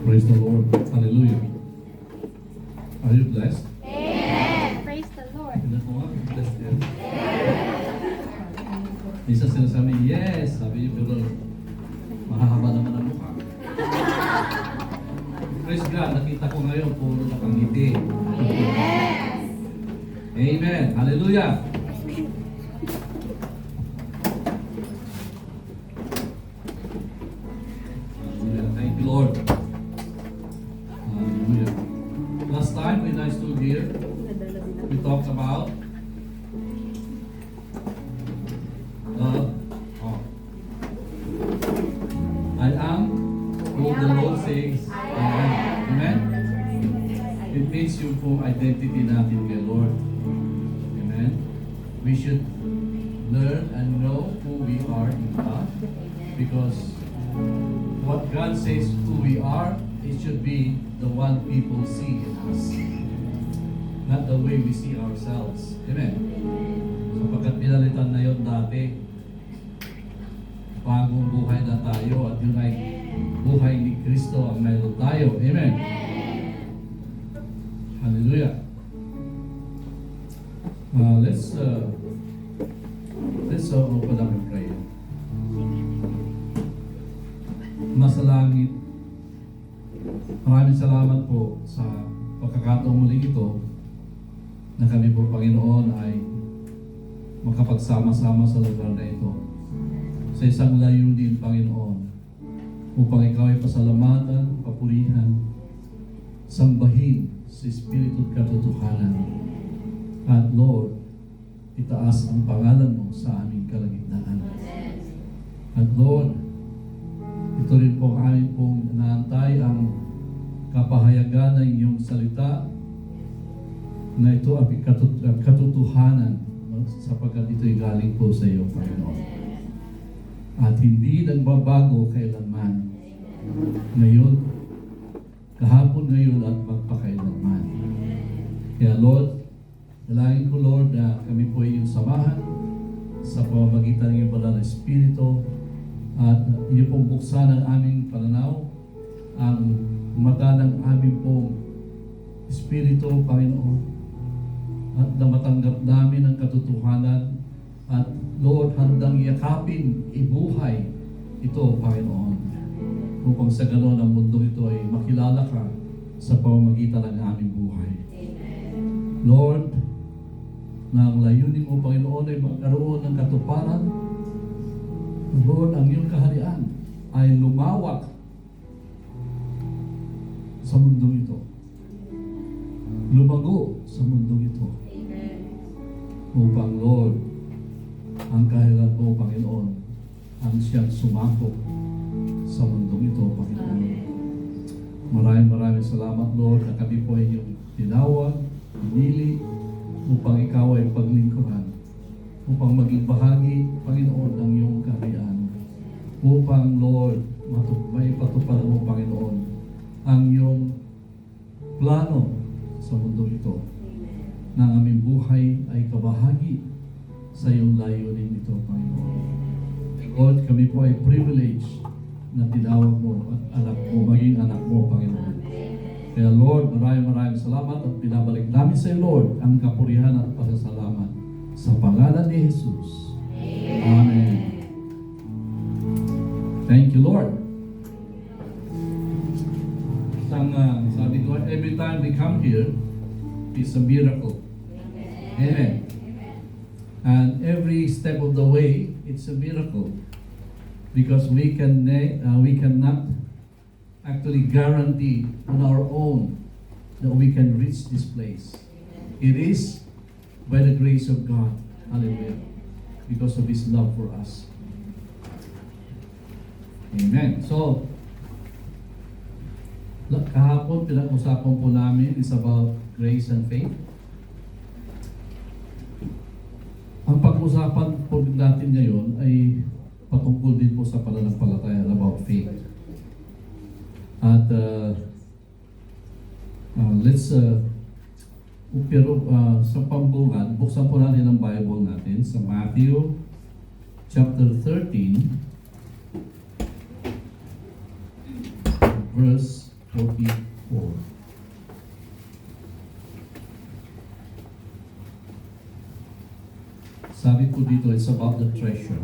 Praise the Lord. Hallelujah. Are you blessed? Amen. Praise the Lord. Tingnan mo nga, blessed yan. Minsan sinasabi, yes. Sabi niyo, pero mahahaba naman ang mukha. Praise God, nakita ko ngayon, puro nakangiti. Yes. Amen. Hallelujah. Hallelujah. Thank you, Lord. Hallelujah. Last time when I stood here, we talked about I am who the Lord says I am. Amen? It means yung po identity natin kay Lord. Amen? We should learn and know who we are in God, because what God says who we are, it should be the one people see in us, not the way we see ourselves. Amen? Sapagkat pinalitan na yun dati, bagong buhay na tayo, at yun ay buhay ni Kristo ang mayroon tayo. Amen? Hallelujah. Let's open up in prayer. Masalangit, maraming salamat po sa pagkakataong muling ito na kami po, Panginoon, ay makapagsama-sama sa lugar na ito sa isang layunin, Panginoon, upang Ikaw ay pasalamatan, papurihan, sambahin sa Espiritu at katotohanan. At Lord, itaas ang pangalan mo sa aming kalagitnaan. At Lord, ito rin po ang aming pong inaantay, ang kapahayagan ng iyong salita na ito ang katotohanan, sapagkat ito'y galing po sa iyo, Panginoon. At hindi nagbabago kailanman. Ngayon, kahapon, ngayon, at magpakailanman. Kaya Lord, dalangin ko, Lord, na kami po ay iyong samahan sa pamamagitan ng iyong banal na Espiritu, at iyo pong buksan ang aming pananaw, ang mata ng aming pong Espiritu, Panginoon, at na matanggap namin ang katotohanan, at Lord, handang yakapin, ibuhay ito, Panginoon, upang sa ganoon ang mundo ito ay makilala ka sa pamamagitan ng aming buhay. Lord, na ang layunin mo, Panginoon, ay magkaroon ng katuparan. Lord, ang iyong kaharian ay lumawak sa mundong ito. Lumago sa mundong ito. Upang, Lord, ang kaharian mo, Panginoon, ang siyang sumakop sa mundong ito, Panginoon. Maraming salamat, Lord, na kami po ay iyong tinawag, pinili, upang ikaw ay paglingkuran, upang maging bahagi, Panginoon, ng iyong kaharian, upang, Lord, maipatupad mo, Panginoon, ang iyong plano sa mundo ito, na ang aming buhay ay kabahagi sa iyong layunin ito, Panginoon. Lord, kami po ay privilege na tinawag mo at anak mo, maging anak mo, Panginoon. Kaya Lord, maraming salamat, at pinabalik namin sa iyo, Lord, ang kapurihan at pasasalamat sa pangalan ni Jesus. Amen. Thank you, Lord. Sabi ko, every time we come here, it's a miracle. Amen. And every step of the way, it's a miracle, because we cannot actually guarantee on our own that we can reach this place. It is by the grace of God. Hallelujah. Because of His love for us. Amen. So, kahapon pinag-usapan po namin is about grace and faith. Ang pag-usapan po natin ngayon ay patungkol din po sa pananampalataya, about faith. At sa pambungan, buksan po natin ang Bible natin sa Matthew chapter 13 verse 44. Sabi po dito, it's about the treasure.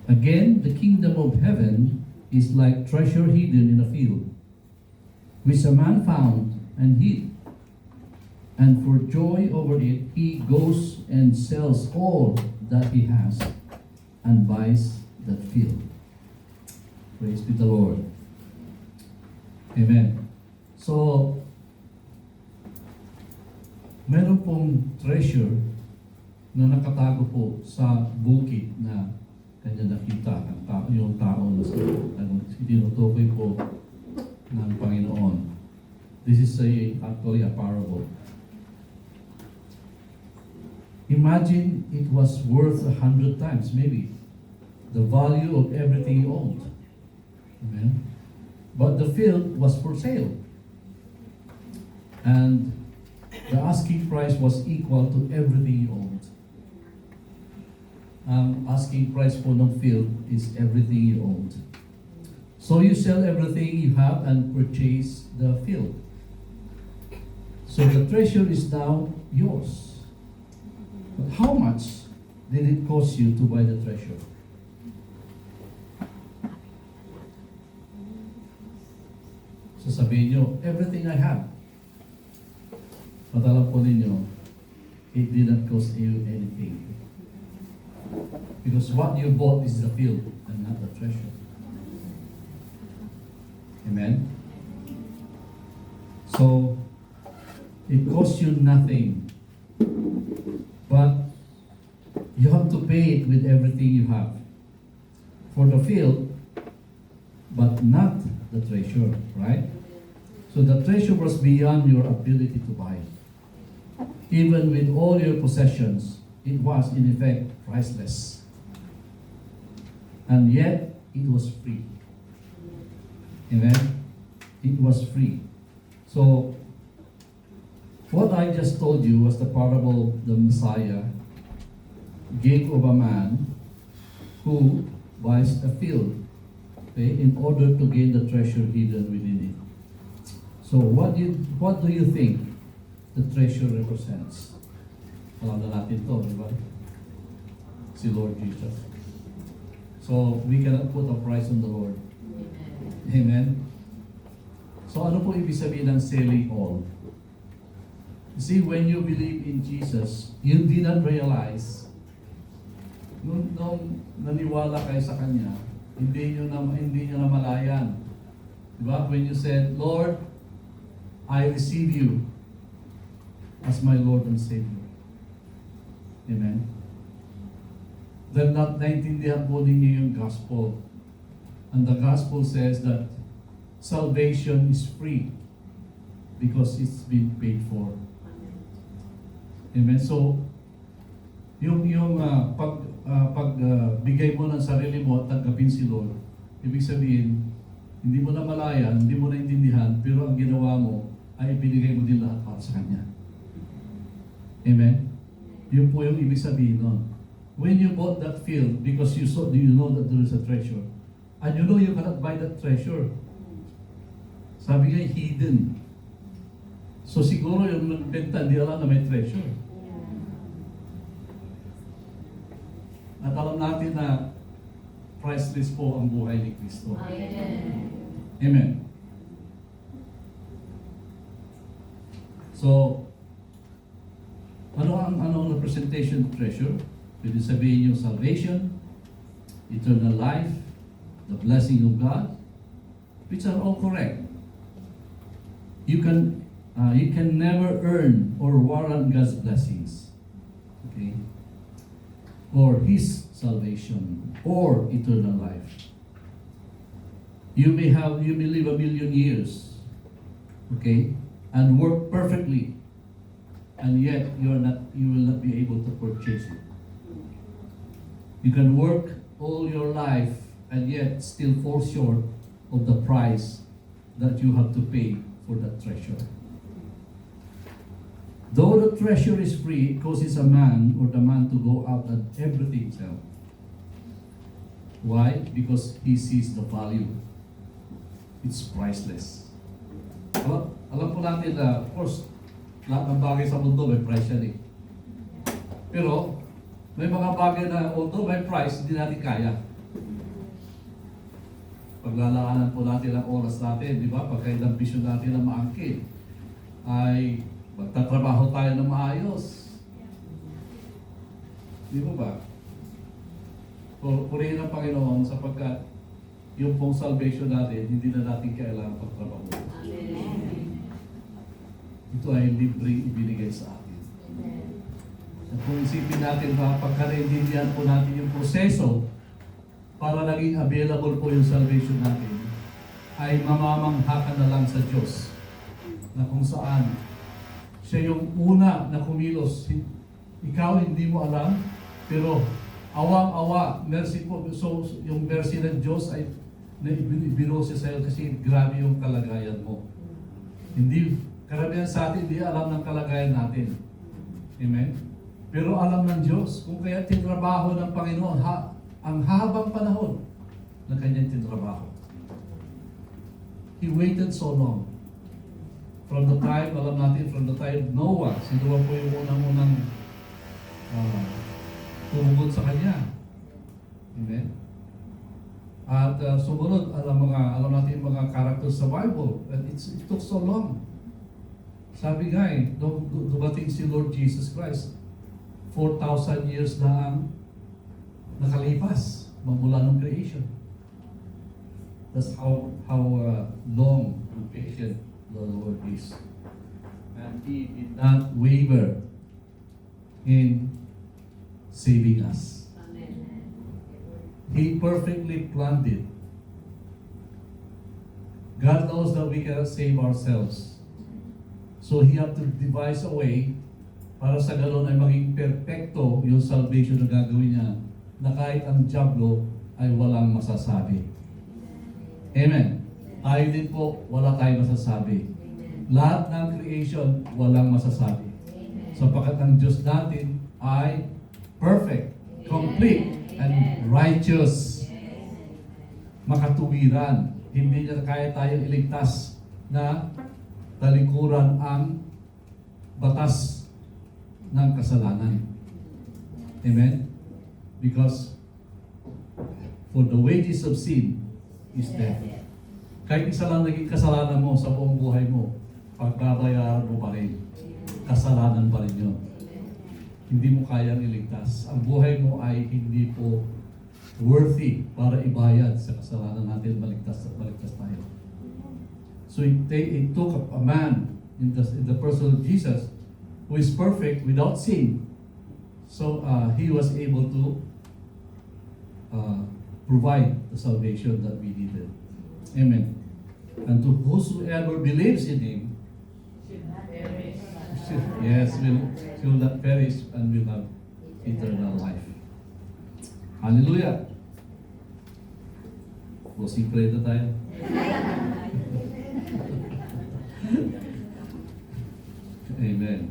Again, the kingdom of heaven is like treasure hidden in a field, which a man found and hid. And for joy over it, he goes and sells all that he has and buys that field. Praise be the Lord. Amen. So, meron pong treasure na nakatago po sa bukid na kanya nakita ang yung tao na tinutukoy po ng Panginoon. This is actually a parable. Imagine it was worth 100 times, maybe, the value of everything he owned. Amen. But the field was for sale. And the asking price was equal to everything he owned. Asking price for the field is everything you owned. So you sell everything you have and purchase the field. So the treasure is now yours. But how much did it cost you to buy the treasure? So sabihin nyo, everything I have. But alam po ninyo, it didn't cost you anything. Because what you bought is the field and not the treasure. Amen? So, it costs you nothing. But you have to pay it with everything you have. For the field, but not the treasure, right? So the treasure was beyond your ability to buy. Even with all your possessions, it was in effect priceless. And yet, it was free. Amen? It was free. So, what I just told you was the parable the Messiah gave of a man who buys a field, okay, in order to gain the treasure hidden within it. So what do you think the treasure represents? Alam na natin to, di ba? Si Lord Jesus. So we cannot put a price on the Lord. Amen? So ano po ibig sabihin ng selling all? You see, when you believe in Jesus, you did not realize, nung naniwala kayo sa Kanya, hindi nyo namalayan. Diba? When you said, Lord, I receive you as my Lord and Savior. Amen? Then naintindihan po ninyo yung gospel. And the gospel says that salvation is free because it's been paid for. Amen. So, yung bigay mo ng sarili mo at tanggapin si Lord, ibig sabihin, hindi mo na malayan, hindi mo na intindihan, pero ang ginawa mo ay ibinigay mo din lahat para sa Kanya. Amen. Yun po yung ibig sabihin nun. When you bought that field, because you know that there is a treasure, and you know you cannot buy that treasure. Sabi nga, hidden. So siguro yung nagbenta, hindi alam na may treasure. At alam natin na priceless po ang buhay ni Kristo. Amen. Amen. So, ano ang representation of treasure? Pwede sabihin yung salvation, eternal life, the blessing of God, which are all correct. You can never earn or warrant God's blessings. Okay? Or His salvation, or eternal life. You may live 1,000,000 years, okay, and work perfectly, and yet you will not be able to purchase it. You can work all your life and yet still fall short of the price that you have to pay for that treasure. Though the treasure is free, it causes a man or the man to go out and everything sell. Why? Because he sees the value. it's priceless. Alam po natin na, of course, lahat ng bagay sa mundo may price yan eh. Pero, may mga bagay na although may price, hindi natin kaya. Paglalaanan po natin ang oras natin, di ba? Pagka yung vision natin na maangkin, ay magtatrabaho tayo na maayos. Di ba? Purihin ang Panginoon sapagkat yung pong salvation natin, hindi na natin kailangan pagtrabaho. Ito ay libreng ibinigay sa atin. At kung isipin natin ba, pagka-naintindihan po natin yung proseso para naging available po yung salvation natin, ay mamamangha ka na lang sa Diyos na kung saan siya yung una na kumilos. Ikaw hindi mo alam, pero awang-awa, mercy po. So, yung mercy ng Diyos ay ibiro siya sa'yo kasi grabe yung kalagayan mo. Hindi, karamihan sa atin, hindi alam ng kalagayan natin. Amen? Pero alam ng Diyos, kung kaya tinrabaho ng Panginoon, ang habang panahon na kanyang tinrabaho. He waited so long. From the time, alam natin, from the time Noah, si Noah po yung unang-unang tumugon sa kanya. Amen? At sumunod, alam natin yung mga characters sa Bible. And it took so long. Sabi nga nung dumating si Lord Jesus Christ, 4,000 years na ang nakalipas magmula ng creation. That's how long and patient the Lord is. And He did not waver in saving us. He perfectly planned it. God knows that we cannot save ourselves. So He had to devise a way para sa ganoon ay maging perfecto yung salvation na gagawin niya na kahit ang diablo ay walang masasabi. Amen. Tayo din po, wala tayong masasabi. Lahat ng creation, walang masasabi. Sapagkat ang Diyos natin ay perfect, complete, and righteous. Makatuwiran. Hindi niya kaya tayong iligtas na talikuran ang batas ng kasalanan. Amen? Because for the wages of sin is death. Kahit isa lang naging kasalanan mo sa buong buhay mo, pagbabayaran mo pa rin. Kasalanan pa rin yun. Hindi mo kayang iligtas. Ang buhay mo ay hindi po worthy para ibayad sa kasalanan natin, maligtas tayo. So it took a man in the person of Jesus who is perfect without sin. So he was able to provide the salvation that we needed. Amen. And to whosoever believes in Him, will not perish and will have eternal life. Hallelujah. Closing prayer na tayo. Amen.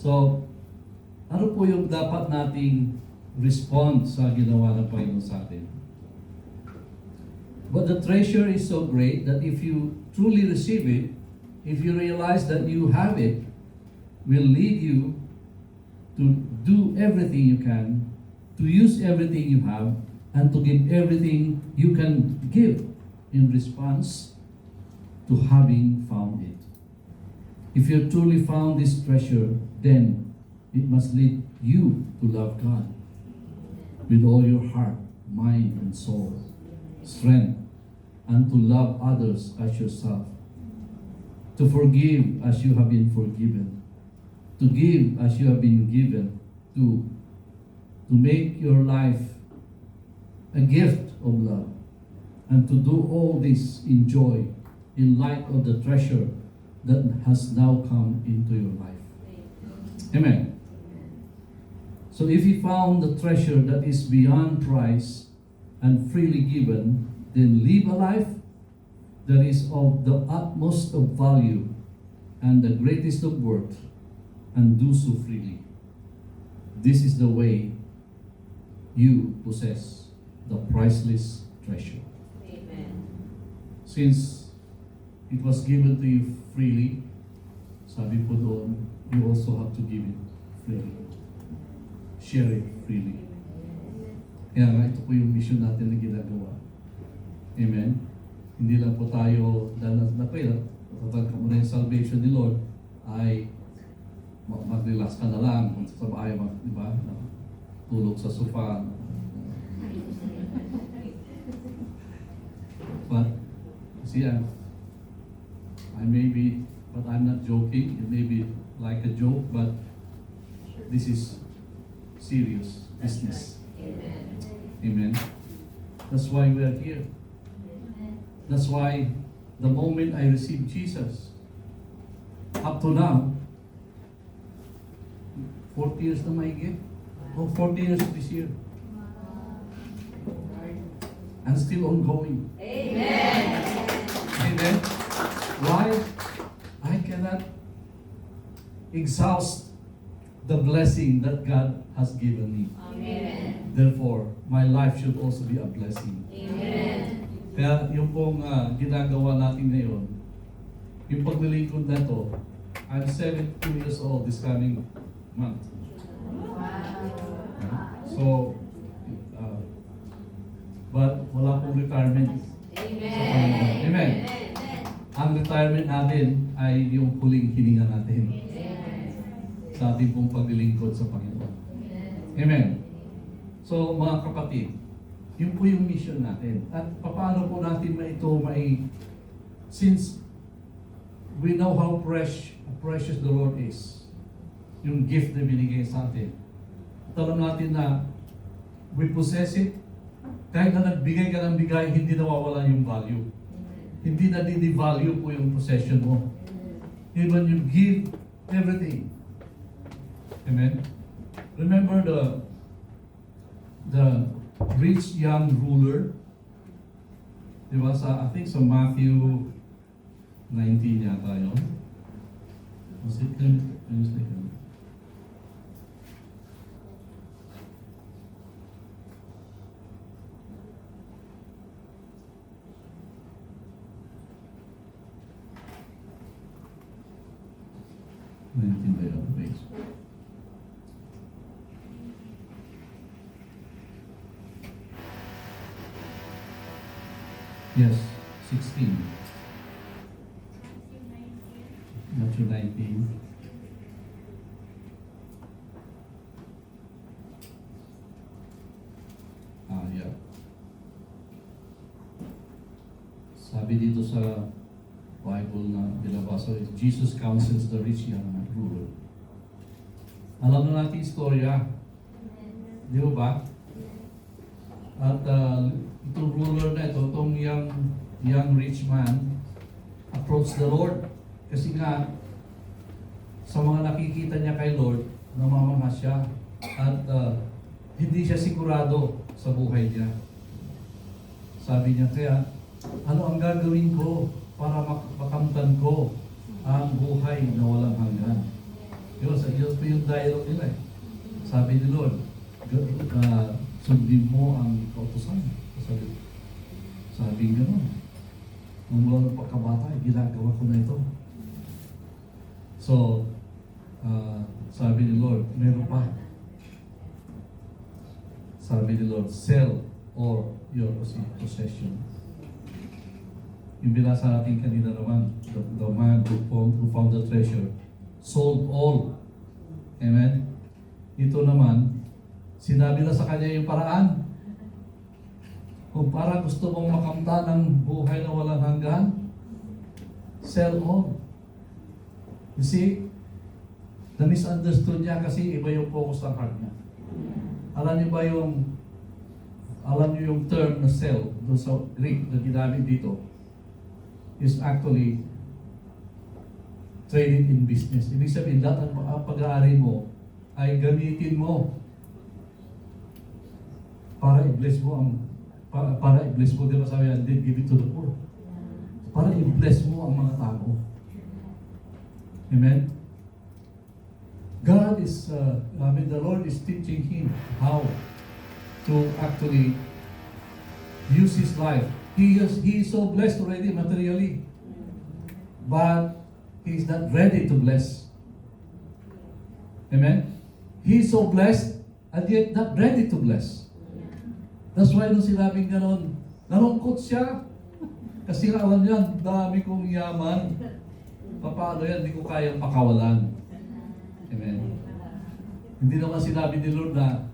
So, ano po yung dapat nating respond sa ginawa ng Panginoon sa atin? But the treasure is so great that if you truly receive it, if you realize that you have it, will lead you to do everything you can, to use everything you have, and to give everything you can give in response to having found it. If you truly found this treasure, then it must lead you to love God with all your heart, mind, and soul, strength, and to love others as yourself, to forgive as you have been forgiven, to give as you have been given, to make your life a gift of love, and to do all this in joy in light of the treasure that has now come into your life. Amen. So if you found the treasure that is beyond price and freely given, then live a life that is of the utmost of value and the greatest of worth, and do so freely. This is the way you possess the priceless treasure. Amen. since it was given to you freely, sabi po doon, you also have to give it freely. Share it freely. Kaya nga, ito po yung mission natin na ginagawa. Amen? Hindi lang po tayo, dahil tatagka mo na yung salvation ni Lord, ay mag-relax ka na lang, kung sa bahay, di ba? Tulog sa sofa. But, see, I may be, but I'm not joking. It may be like a joke, but this is serious business. Amen. That's why we are here. That's why the moment I received Jesus, up to now, 40 years na mahigit. Oh, 40 years this year. And still ongoing. Amen. Why? I cannot exhaust the blessing that God has given me. Amen. Therefore, my life should also be a blessing. Amen. Kaya yung pong ginagawa natin ngayon, yung paglilingkod na to, I'm 72 years old this coming month. So, but wala pong retirement. Amen. Amen. Ang retirement natin ay yung huling hininga natin sa ating pong paglilingkod sa Panginoon. Amen. So, mga kapatid, yun po yung mission natin. At paano po natin since we know how precious the Lord is, yung gift na binigay sa atin, at alam natin na we possess it, kahit na nagbigay ka ng bigay, hindi nawawala yung value. Hindi na di-value po yung possession mo. Even you give everything. Amen? Remember the rich young ruler? Diba? I think sa Matthew 19 yata yun. Was it? Page. Yes, 16. Matthew 19. Yeah. Sabi dito sa Bible na binabasa, Jesus counsels the rich young ruler. Alam na natin istorya. Di ba? At itong ruler na ito, itong young rich man, approached the Lord. Kasi nga, sa mga nakikita niya kay Lord, namamanga siya. At hindi siya sigurado sa buhay niya. Sabi niya, kaya, ano ang gagawin ko para makamtan ko ang buhay na walang hanggan? Yun po yung dialogue nila eh. Sabi ni Lord, sundin mo ang kautusan. Sabi gano'n. Nung mula ng pagkabata, ginagawa ko na ito. So, sabi ni Lord, meron pa. Sabi ni Lord, sell all your possession. Yung binasa natin kanina naman, the man who found the treasure, sold all. Amen? Ito naman, sinabi na sa kanya yung paraan. Kung para gusto mong makamtan ng buhay na walang hanggan, sell all. You see, na-misunderstood niya kasi iba yung focus ng heart niya. Alam niyo yung term na sell, doon sa Greek na ginamit dito, is actually trading in business. Ibig sabihin, lahat ng pag-aari mo ay gamitin mo para i-bless mo di ba sabi yan, give it to the poor. Para i-bless mo ang mga tao. Amen? The Lord is teaching him how to actually use his life He is so blessed already materially. But he is not ready to bless. Amen? He is so blessed and yet not ready to bless. That's why nung sinabing ganon, nalungkot siya. Kasi nga alam niya, dami kong yaman. Paano yan, hindi ko kayang pakawalan. Amen? Hindi naman sinabi ni Lord na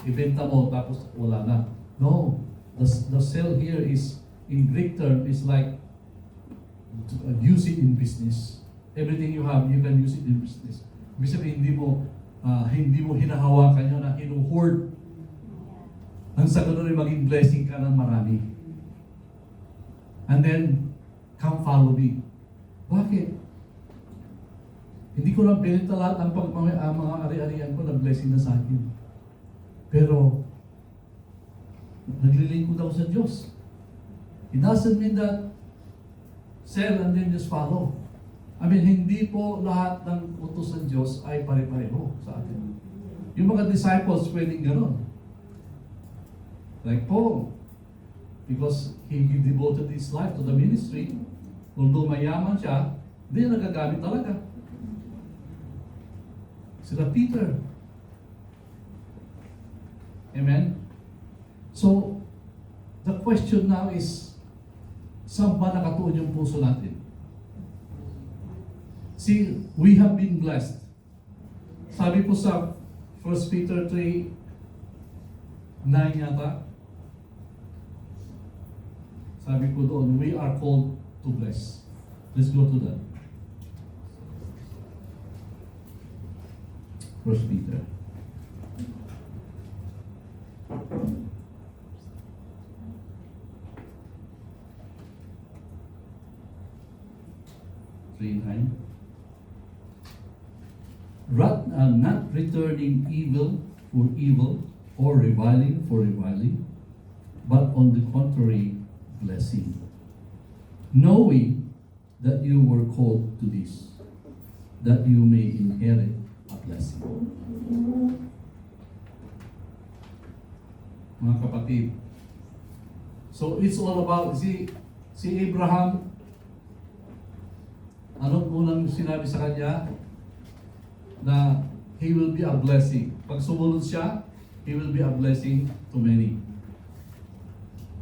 ibenta mo tapos wala na. No. The sell here is, in Greek term, is like use it in business. Everything you have, you can use it in business. Ibig sabihin, hindi mo hinahawakan yun na hinuhoard. Ang sa ganun ay maging blessing ka ng marami. And then, come follow me. Bakit? Hindi ko lang pinita lahat ang mga ari-arian ko na blessing na sa akin. Pero, naglilingkod ako sa Diyos. It doesn't mean that sell and then just follow. I mean, hindi po lahat ng utos ng Diyos ay pare-pareho sa atin. Yung mga disciples pwedeng gano'n. Like Paul, because he devoted his life to the ministry, although mayaman siya, hindi nagagamit talaga. Sila Peter. Amen? So, the question now is, saan ba nakatuon yung puso natin? See, we have been blessed. Sabi po sa 1 Peter 3:9 yata, sabi ko doon, we are called to bless. Let's go to that. 1 Peter. Not returning evil for evil or reviling for reviling, but on the contrary, blessing, knowing that you were called to this, that you may inherit a blessing. Mga kapatid, so it's all about, si Abraham, anong unang sinabi sa kanya? Na he will be a blessing. Pag sumunod siya, he will be a blessing to many.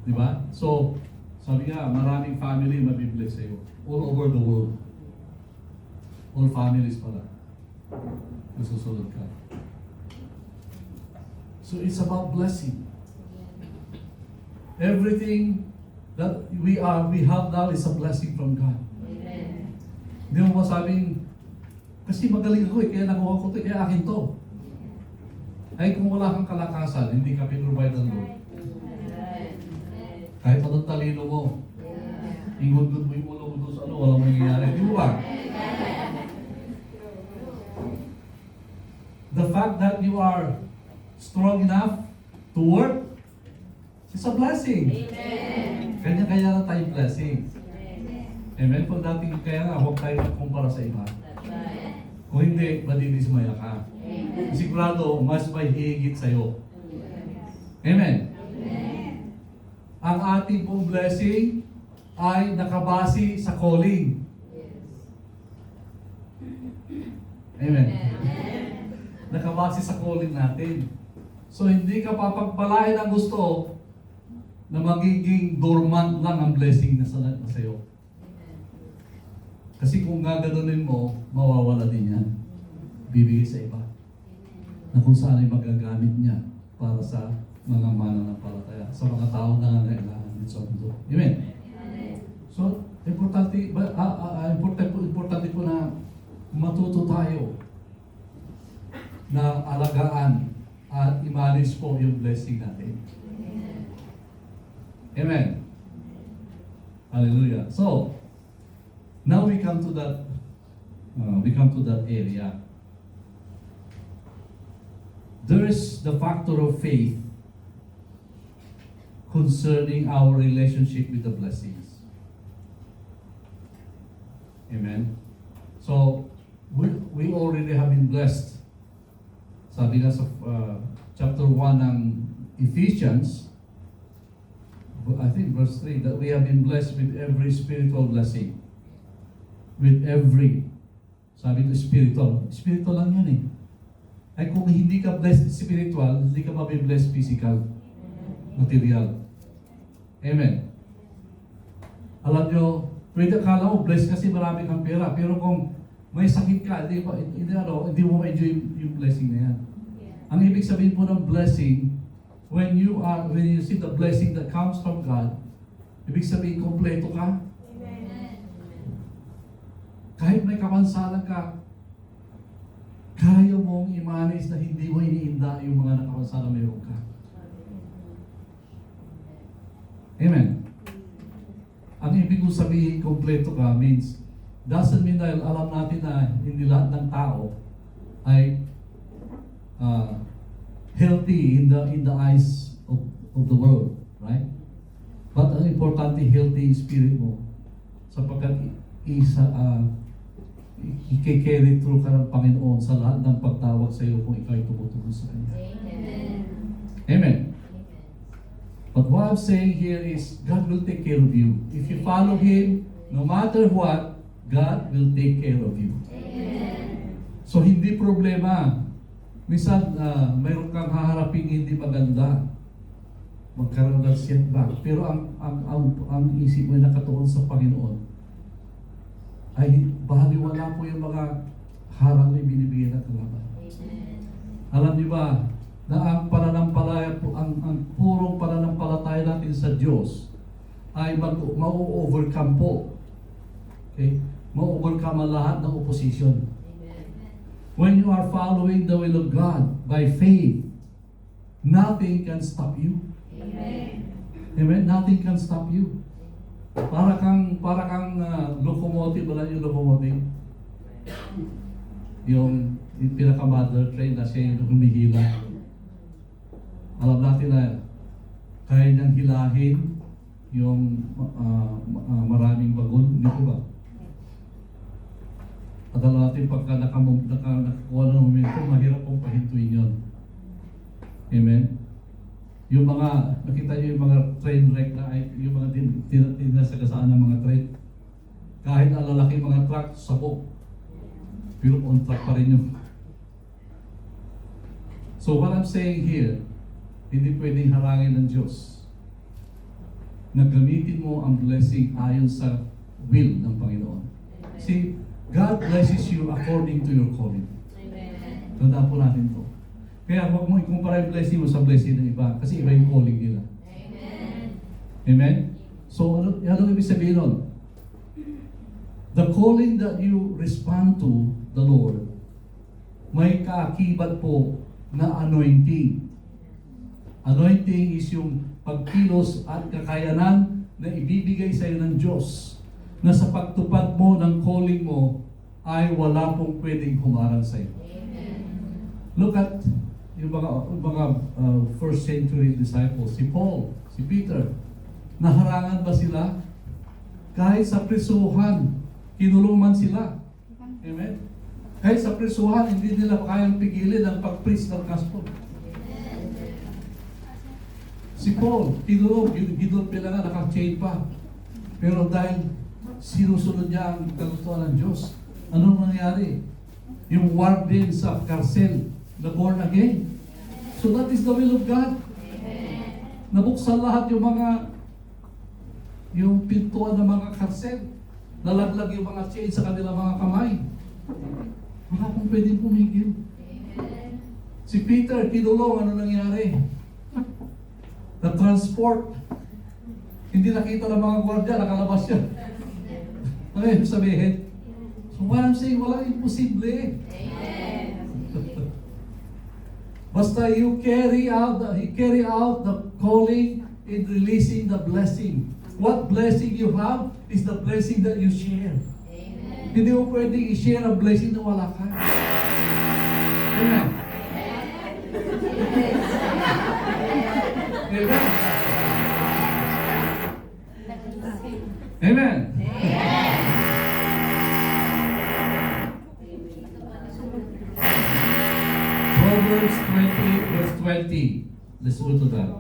Diba? So, sabi nga, maraming family mabibless sa'yo. All over the world. All families pala. Nasusunod ka. So, it's about blessing. Everything that we have now is a blessing from God. Amen. Hindi mo masabing, kasi magaling ako kaya nakuha ko ito, kaya akin to. Ay kung wala kang kalakasan, hindi ka pinrovide ng Lord. Kahit anong talino mo, ingod-god mo yung ulo mo doon sa ano, walang mangyayari. Di mo ba? The fact that you are strong enough to work is a blessing. Amen. Kanya-kaya na tayong blessing. Amen? Kung dating kaya nga, huwag tayo kumpara sa iba. Kung hindi, madidismaya ka. Sigurado, mas may higit sa'yo. Amen? Ang ating pong blessing ay nakabase sa calling. Amen? Nakabase sa calling natin. So, hindi ka papagpalain ang gusto na magiging dormant lang ang blessing na sa'yo. Kasi kung gaganunin mo, mawawala din yan. Bibigay sa iba. Na kung saan ay magagamit niya para sa mga mananampalataya, sa mga tao na nangangailangan din sa mundo. Amen? So, importante po na matuto tayo na alagaan at i-manage po yung blessing natin. Amen? Hallelujah. So, now we come to that area. There is the factor of faith concerning our relationship with the blessings. Amen. So we already have been blessed. Sabi nga sa chapter 1 ng Ephesians, I think verse 3, that we have been blessed with every spiritual blessing. With every, sabi ko spiritual. Spiritual lang yan eh. Ay kung hindi ka blessed spiritual, hindi ka mabiblessed physical, material. Amen. Alam nyo, pwede akala mo blessed kasi marami kang pera, pero kung may sakit ka, hindi mo ma-enjoy yung blessing na yan. Ang ibig sabihin po ng blessing, when you see the blessing that comes from God, ibig sabihin kompleto ka. Kahit may kapansanan ka, kaya mong i-manage na hindi mo iniinda yung mga nakapansanan mayroon ka. Amen. Ang ibig kong sabihin, kompleto ka, means, doesn't mean dahil alam natin na hindi lahat ng tao ay healthy in the eyes of the world, right? But ang importante, healthy yung spirit mo, sapagkat i-carry through ka ng Panginoon sa lahat ng pagtawag sa iyo kung ikaw ay tumutungo sa Kanya. Amen. Amen. But what I'm saying here is, God will take care of you. If you follow Him, no matter what, God will take care of you. Amen. So hindi problema. Minsan, mayroon kang haharaping hindi maganda. Magkaroon ng setback. Pero ang isip mo ay nakatuon sa Panginoon, ay baliwala po yung mga harang na binibigay ng kalaban. Alam niyo ba, na ang pananampalataya po, ang purong pananampalataya natin sa Diyos ay mau-overcome po. Okay? Mau-overcome ang lahat ng opposition. When you are following the will of God by faith, nothing can stop you. Amen? Nothing can stop you. Para kang locomotive, wala yung locomotive. Yung pinaka-mother train na siya yung humihila. Alam natin na kaya niyang hilahin yung maraming bagon, hindi ko ba? At alam natin pagka nakakuha ng momentum, mahirap pong pahintuin yun. Amen? Yung mga, nakita niyo yung mga train wreck na yung mga tinasagasaan ng mga train. Kahit ang lalaki mga truck, sabog. Pero on track pa rin yun. So what I'm saying here, hindi pwedeng harangin ng Diyos na gamitin mo ang blessing ayon sa will ng Panginoon. See, God blesses you according to your calling. Tandaan po natin to. Kaya huwag mo ikumpara yung blessing mo sa blessing ng iba kasi iba yung calling nila. Amen? So, ano ibig sabihin nun? The calling that you respond to the Lord, may kaakibat po na anointing. Anointing is yung pagkilos at kakayanan na ibibigay sa iyo ng Diyos na sa pagtupad mo ng calling mo ay wala pong pwedeng humarang sa iyo. Look at yung mga first century disciples, si Paul, si Peter, naharangan ba sila? Kahit sa prisuhan, kinulong man sila. Amen? Kahit sa prisuhan, hindi nila kayang pigilin ang pag-preach ng gospel. Si Paul, kinulong, gidulpi lang nga, naka-chain pa. Pero dahil sinusunod niya ang kagustuhan ng Diyos, anong nangyari? Yung warden sa karsel, na born again. So that is the will of God. Nabuksan lahat yung pintuan ng mga karsel. Nalaglag yung mga chain sa kanilang mga kamay. Wala pong pwedeng pumigil. Si Peter, kinulong, ano nangyari? The transport. Hindi nakita ng mga gwardiya, nakalabas siya. Ano yung sabihin? So what I'm saying, walang imposible. Basta you carry out the calling in releasing the blessing. What blessing you have is the blessing that you share. Amen. Hindi mo pwedeng i-share ang blessing na wala ka. Amen. Amen. Amen. Proverbs 20, verse 20. Let's go to that.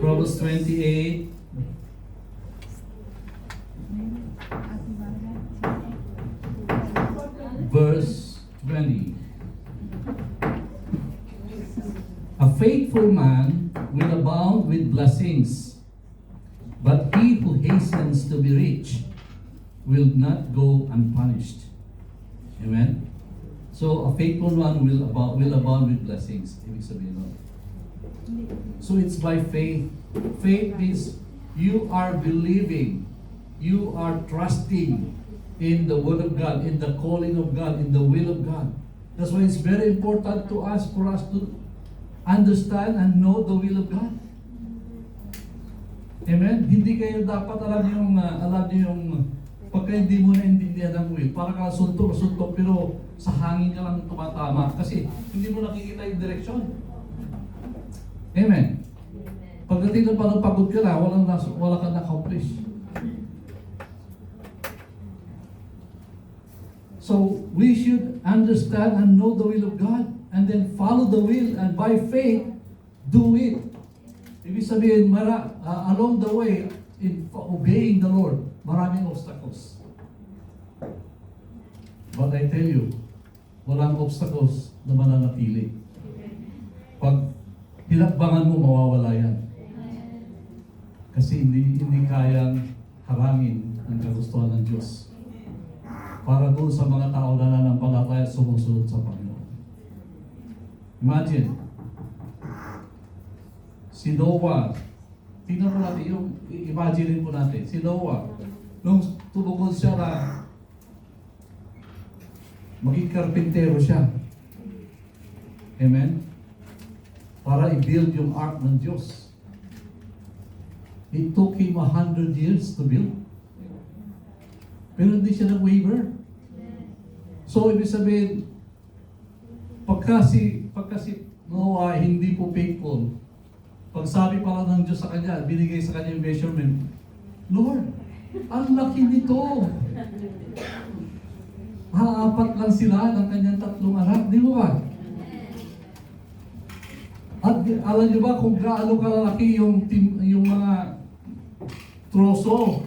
Proverbs 28, verse 20. A faithful man will abound with blessings, but he who hastens to be rich will not go unpunished. Amen? So, a faithful one will abound with blessings. Ibig sabihin nun. So, it's by faith. Faith means you are believing, you are trusting in the Word of God, in the calling of God, in the will of God. That's why it's very important to us, for us to understand and know the will of God. Amen? Hindi kayo dapat alam niyo yung pagka hindi mo naintindihan ang will, para ka suntok, pero sa hangin ka lang tumatama kasi hindi mo nakikita yung direksyon. Amen? Pagdating ng pagod ka na, wala kang na-accomplish. So, we should understand and know the will of God and then follow the will and by faith, do it. Ibig sabihin, along the way, in obeying the Lord, maraming obstacles. But I tell you, walang obstacles na mananatili. Pag hinakbangan mo, mawawala yan. Kasi hindi kayang harangin ang kagustuhan ng Diyos. Para doon sa mga tao na nananampalataya at sumusunod sa Panginoon. Imagine, si Noah, tingnan mo natin, imagine po natin, si Noah, nung tumugon siya na maging karpintero siya. Amen? Para i-build yung ark ng Diyos. It took him 100 years to build. Pero hindi siya nag-waver. So, ibig sabihin, pagka si Noah hindi po faithful, pag sabi pa lang ng Diyos sa kanya, binigay sa kanya yung measurement, Lord, ang laki nito. Apat lang sila ng kanyang 3 anak. Di mo ba? At alam niyo ba kung gaano kalalaki yung mga troso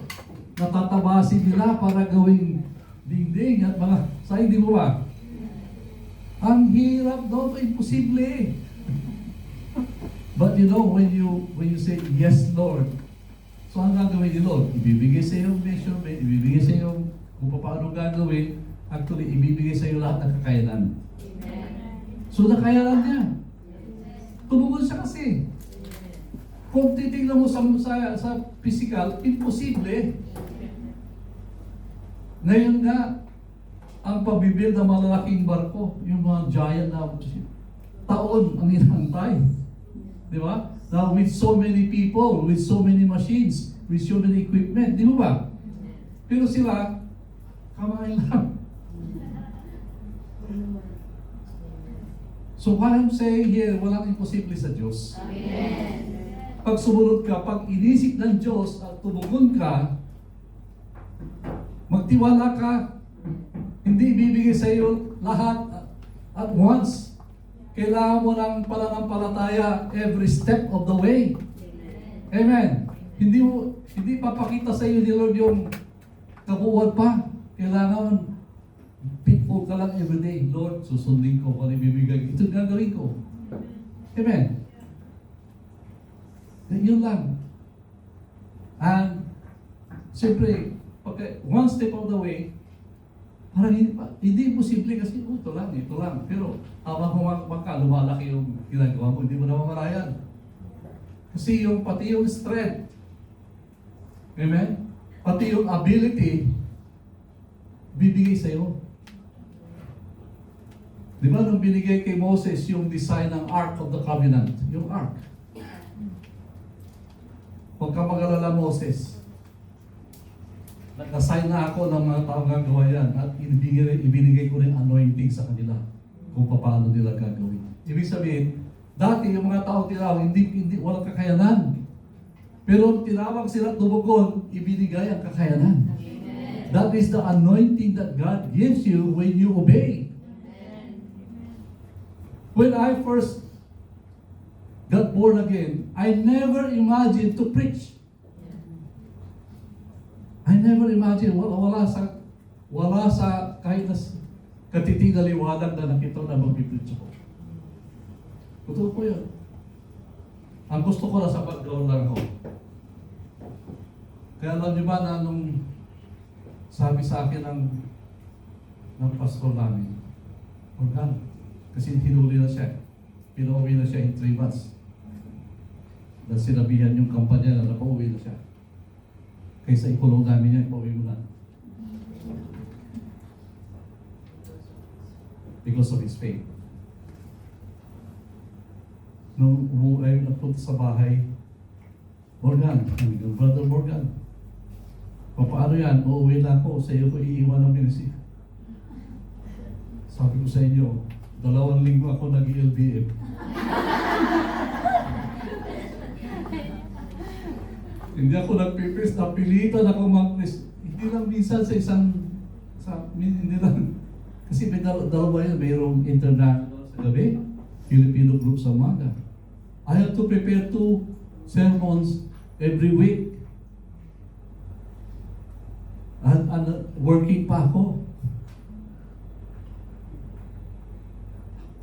na tatabasin nila para gawing dingding at mga sayang, di mo ba? Ang hirap daw, imposible. But you know, when you say, yes, Lord, so ang gagawin ni Lord? Ibibigay sa iyo yung measurement, ibibigay sa iyo kung paano gagawin, actually, ibibigay sa iyo lahat ng kakayanan. So, nakayanan niya. Tumugon siya kasi. Kung titignan mo sa physical, imposible. Ngayon nga, ang pabibuild ng malalaking barko, yung mga giant na taon ang inantay. Di ba? Now, with so many people, with so many machines, with so many equipment, di ba? Pero sila, kamay lang. So what I'm saying here, walang imposible sa Diyos. Amen. Pag sumunod ka, pag inisip ng Diyos at tumugon ka, magtiwala ka, hindi ibibigay sa iyo lahat at once. Kailangan mo ng pananampalataya every step of the way. Amen. Hindi papakita sa iyo ni Lord yung kabuuan pa. Kailangan faithful ka lang every day. Lord, susundin ko kung ibibigay. Ito gagawin ko. Amen. Yun lang. And, siyempre, one step of the way, parang hindi imposible kasi, ito lang. Pero, habang kumaka, lumalaki yung ginagawa mo, hindi mo na mamarayan. Kasi pati yung strength, amen? Pati yung ability, bibigay sa'yo. Di ba nung binigay kay Moses yung design ng Ark of the Covenant? Yung Ark. Huwag ka mag-alala, Moses. Nag-assign na ako ng mga taong gagawa yan at ibinigay ko rin anointing sa kanila kung paano nila gagawin. Ibig sabihin, dati yung mga taong tinawag, hindi walang kakayanan. Pero tinawag sila tumugon, ibinigay ang kakayanan. Amen. That is the anointing that God gives you when you obey. Amen. When I first got born again, I never imagined to preach. I never imagined, wala sa kahit na katiting na liwanag na nakita na mag-preach ako. Totoo po yun. Ang gusto ko na sa background lang ako. Kaya alam niyo ba na nung sabi sa akin ng pastor namin, Morgan, kasi hinuli na siya. Pinauwi na siya in 3 months. Dahil sinabihan yung kampanya na napauwi na siya. Kaysa ikulong namin niya, ipauwi mo na. Because of his faith. Nung umuwi na punta sa bahay, Morgan, Brother Morgan, paano yan? Uuwi na ako, sa iyo ko iiwan ng ministry. Sabi ko sa inyo, 2 linggo ako nag-LBM. Hindi ako nagpipis, napilitan ako mag-pis. Hindi lang minsan hindi lang. Kasi may dalawa yan, mayroong international sa gabi, Filipino group sa umaga. I have to prepare 2 sermons every week. And working pa ako.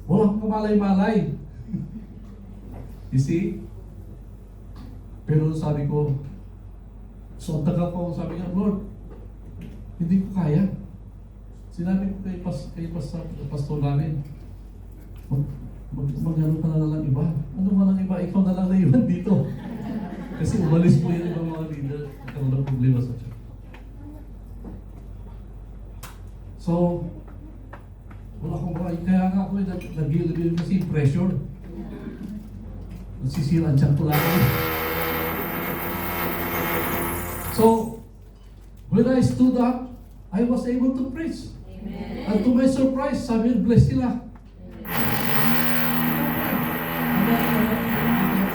Walang kamalay-malay. You see? Pero sabi ko, so ang tagal ko, sabi niya, Lord, hindi ko kaya. Sinabi ko kay pastor namin, mag-ano ka na lang iba. Ano man lang iba, ikaw na lang na iwan dito. Kasi umalis po yung ibang mga leader, nagkaroon ng problema sa church. So, wala akong buhay. Kaya nga ako nag-gilid kasi pressure. Nasisira ang tiyan ko lang. So, when I stood up, I was able to preach. Amen. And to my surprise, sabi, bless sila.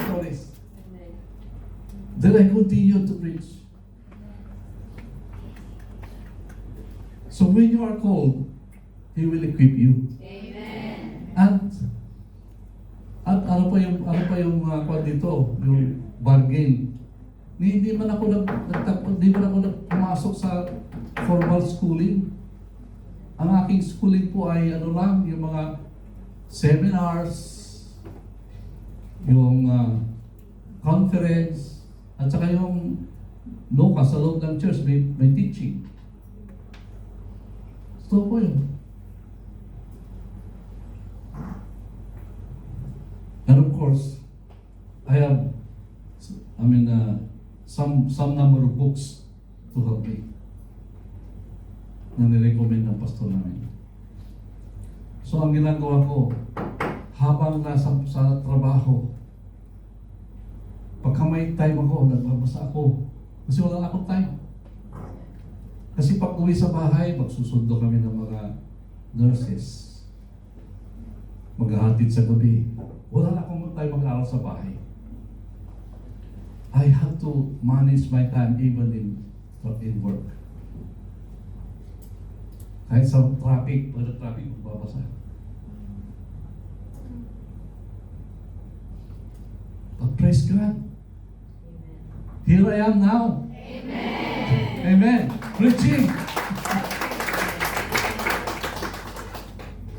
Stories. Then I continued to preach. So when you are called, He will equip you. Amen. At ano pa yung kwan dito, yung bargain. Hindi man ako pumasok sa formal schooling. Ang aking schooling po ay ano lang, yung mga seminars, yung conference, at saka yung sa loob ng church, may teaching. So po yun. And of course, I have, some number of books to help me na nirecommend ng pastor namin. So ang ginagawa ko, habang nasa sa trabaho, pagka may time ako, nagbabasa ako. Kasi wala na akong time. Kasi pag uwi sa bahay, magsusundo kami ng mga nurses. Maghahatid sa gabi. Wala na akong time mag-aaral sa bahay. I have to manage my time even in work. Kahit sa traffic, pag traffic, magbabasa. But praise God. Here I am now. Amen. Amen. Preaching.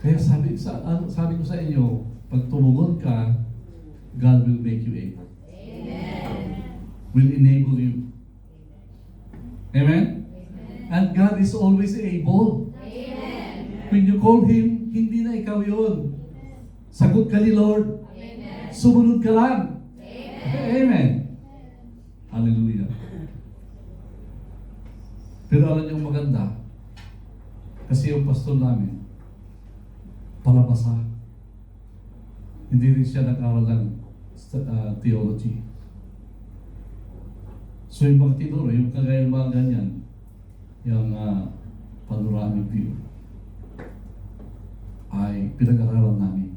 Kaya sabi ko sa inyo, pag tumugon ka, God will make you able. Amen. Will enable you. Amen? Amen. And God is always able. Amen. When you call Him, hindi na ikaw yun. Sagot ka ni Lord. Amen. Sumunod ka lang. Amen. Amen. Hallelujah. Pero alam niyo maganda, kasi yung pastor namin, palabasa. Hindi rin siya nag-aral ng theology. So yung mga tinuro, yung kagaya ng mga ganyan, yung panoramic view, ay pinag-aralan namin.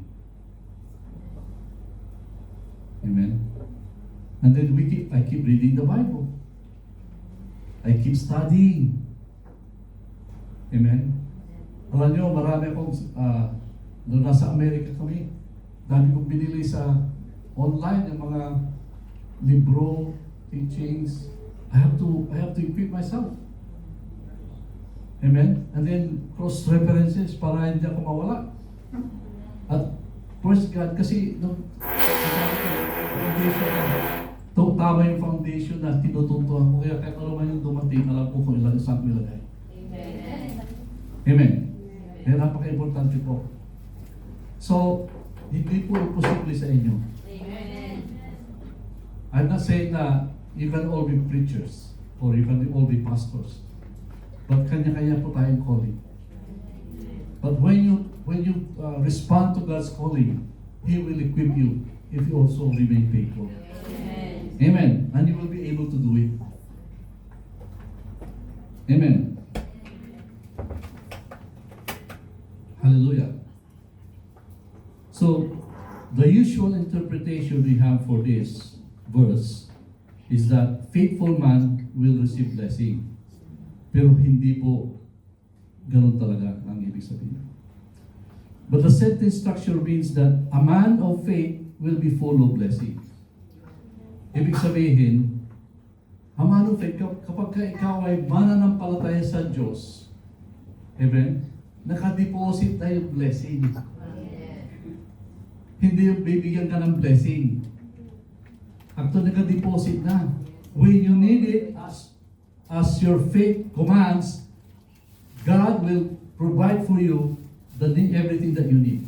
Amen? And then I keep reading the Bible. I keep studying. Amen? Alam nyo, marami akong, nung nasa Amerika kami, dami kong binili sa online, yung mga libro, teachings. I have to equip myself. Amen? And then cross-references para hindi ako mawala. At praise God, kasi tama yung foundation na tinutuntuhan ko. Kaya kahit ano man yung dumating, alam ko kung ilang isang ilagay. Amen. Amen? Kaya napaka-importante po. So, hindi po imposible sa inyo. Amen. I'm not saying na you can all be preachers or you can all be pastors. But kanya-kanya po tayong calling. But when you respond to God's calling, He will equip you if you also remain faithful. Amen. Amen. And you will be able to do it. Amen. Hallelujah. So, the usual interpretation we have for this verse is that faithful man will receive blessing. Pero hindi po ganun talaga ang ibig sabihin. But the sentence structure means that a man of faith will be full of blessing. Ibig sabihin, a man of faith, kapag ikaw ay mananampalataya sa Diyos, amen, nakadeposit na yung blessing. Hindi yung bibigyan ka ng blessing. Actually, naka-deposit na. When you need it, as your faith commands, God will provide for you everything that you need.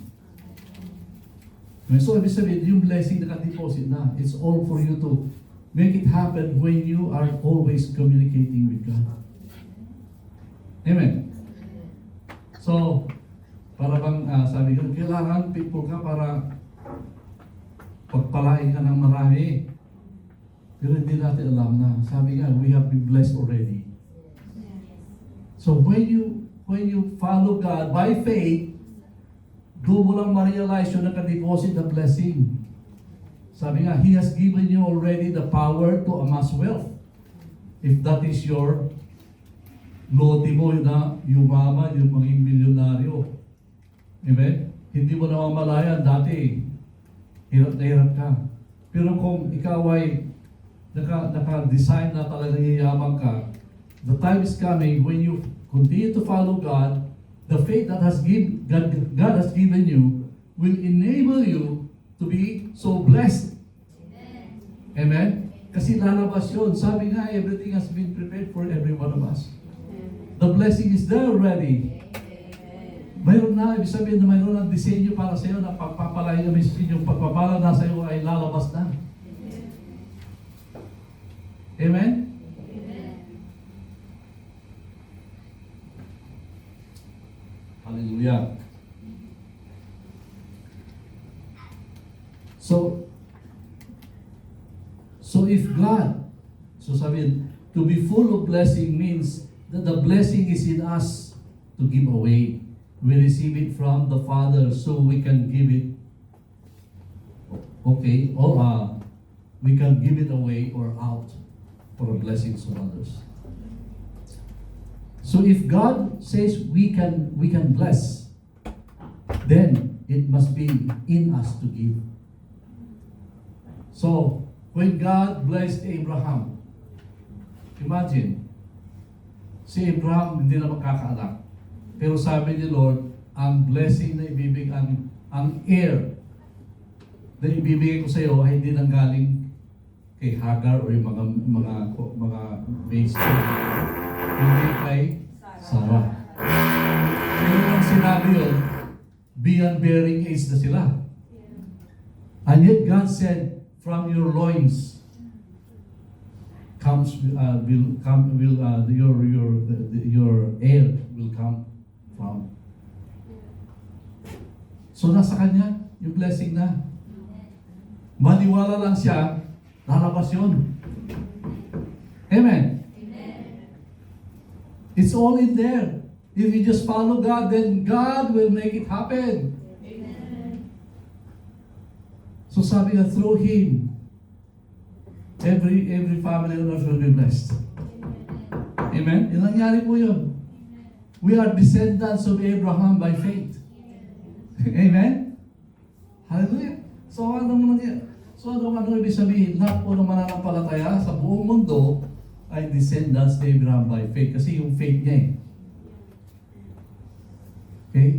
So, ibig sabihin, yung blessing naka-deposit na. It's all for you to make it happen when you are always communicating with God. Amen. So, para bang sabi ko, kailangan people ka para pagpalain ka ng marami. Pero hindi natin alam na. Sabi nga, we have been blessed already. So when you follow God by faith, doon mo lang ma-realize yung nakadeposit na blessing. Sabi nga, He has given you already the power to amass wealth. If that is your lote mo na yumaman, yung maging milyonaryo. Amen? Hindi mo na mamalayan dati. Hirap na hirap ka. Pero kung ikaw ay naka-design na talagang yayaman ka, the time is coming when you continue to follow God, the faith that God has given you will enable you to be so blessed. Amen? Kasi lalabas yun. Sabi nga, everything has been prepared for every one of us. The blessing is there already. Mayroon na, ibig sabihin na mayroon na disenyo para sa iyo na pagpapalay na yung pagpapala na sa iyo ay lalabas na. Amen? Hallelujah. So if God, sabihin, to be full of blessing means that the blessing is in us to give away. We receive it from the Father so we can give it, okay, or we can give it away or out for the blessings of others. So if God says we can bless, then it must be in us to give. So when God blessed Abraham, imagine, si Abraham hindi na magkakaanak. Pero sabi ni Lord, ang blessing na ibibigay, ang heir na ibibigay ko sa iyo ay hindi nang galing kay Hagar o yung mga maids. Hindi kay Sarah. Pero nang sinabi yun, beyond bearing age na sila. And yet God said, from your loins your heir will come from. So nasa kanya yung blessing na. Maniwala lang siya, lalabas yun. Amen. It's all in there. If you just follow God, then God will make it happen. So sabi nga, through Him, every family on earth will be blessed. Amen? Yung nangyari po yun. We are descendants of Abraham by faith. Amen? Hallelujah. So ano mo nangyari? So ano ibig sabihin? Lahat po ng mananampalataya sa buong mundo ay descendants ni Abraham by faith. Kasi yung faith niya eh. Okay?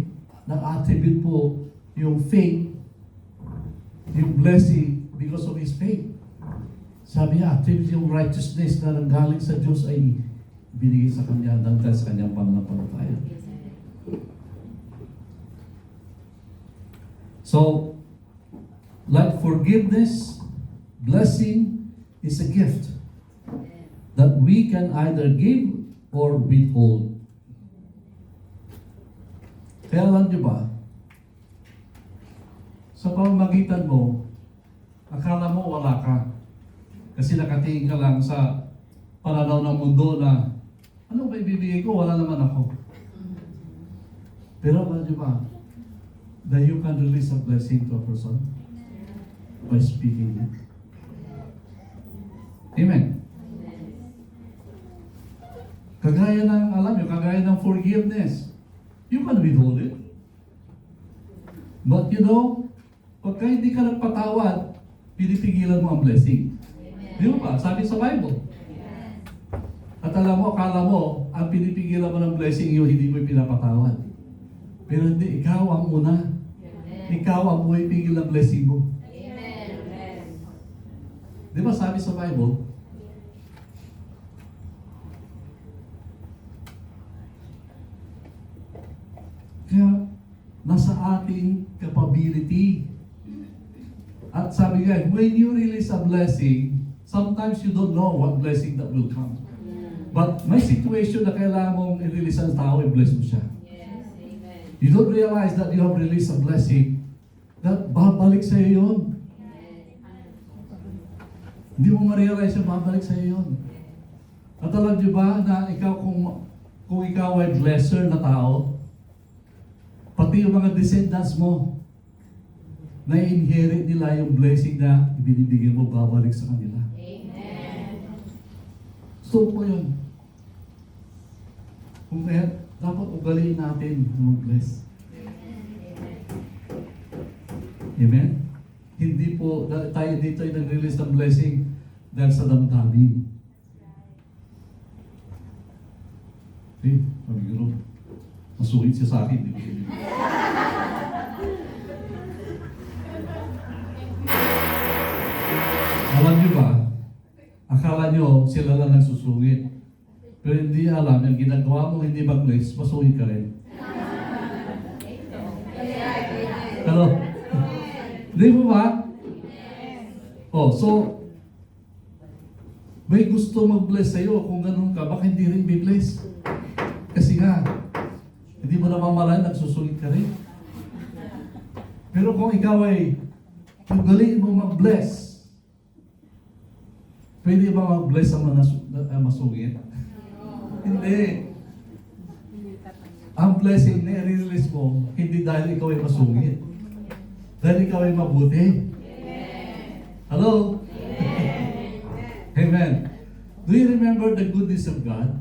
Nag-attribute po yung faith, yung blessing because of his faith. Sabi niya, attribute yung righteousness na nanggaling sa Diyos ay binigay sa kanya dahil sa kanyang pananampalataya. So, like forgiveness, blessing is a gift that we can either give or withhold. Kaya alam niyo ba, sa pamamagitan mo, akala mo wala ka. Kasi nakatingin ka lang sa pananaw ng mundo na, ano ba ibibigay ko? Wala naman ako. Pero alam niyo ba, that you can release a blessing to a person by speaking it. Amen. Kagaya ng, alam niyo, kagaya ng forgiveness. You can withhold it. But you know, pagka hindi ka nagpatawad, pinipigilan mo ang blessing. Di ba? Sabi sa Bible. At alam mo, akala mo, ang pinipigilan mo ng blessing yun, hindi mo pinapatawad. Pero hindi, ikaw ang una. Ikaw ang pumipigil ng blessing mo. Di ba sabi sa Bible, kaya nasa ating capability. At sabi nga, when you release a blessing, sometimes you don't know what blessing that will come. But may situation na kailangan mong i-release ang tao, i-bless mo siya. You don't realize that you have released a blessing that babalik sa iyo yun. Hindi mo ma-realize na babalik sa iyo yun. At alam niyo ba na ikaw kung ikaw ay blesser na tao, pati yung mga descendants mo, na-inherit nila yung blessing na ibinibigay mo, babalik sa kanila. Amen. So po yun. Kung kaya, dapat ugaliin natin na mag-bless. Amen? Hindi po, tayo dito ay nag-release ng blessing dahil sa damdamin. Okay, sabi ko, masulit siya sa akin. Di ba? Alam niyo ba, akala niyo sila lang nagsusungit. Pero hindi alam, yung ginagawa mo hindi mag-bless, masungit ka rin. Hello? Di mo ba? Oh, so, may gusto mag-bless sa'yo. Kung ganun ka, baka hindi rin be-bless. Kasi nga, hindi mo naman malayan, nagsusungit ka rin. Pero kung ikaw ay ugaliin mo mag-bless, pwede ba mag-bless ang masungit? Hindi. Ang blessing na i-release mo, hindi dahil ikaw ay masungit. Dahil ikaw ay mabuti. Hello? Amen. Do you remember the goodness of God?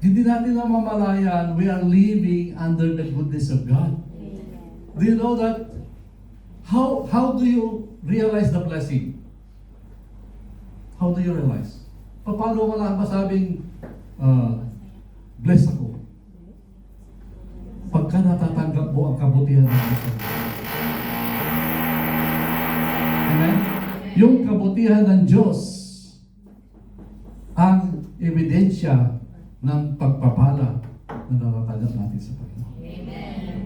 Hindi natin namamalayan, we are living under the goodness of God. Do you know that? How do you realize the blessing? How do you realize? Paano wala masabing bless ako? Pagka natatanggap mo ang kabutihan ng Diyos. Amen? Yung kabutihan ng Diyos ang ebidensya ng pagpapala na natatanggap natin sa Panginoon. Amen.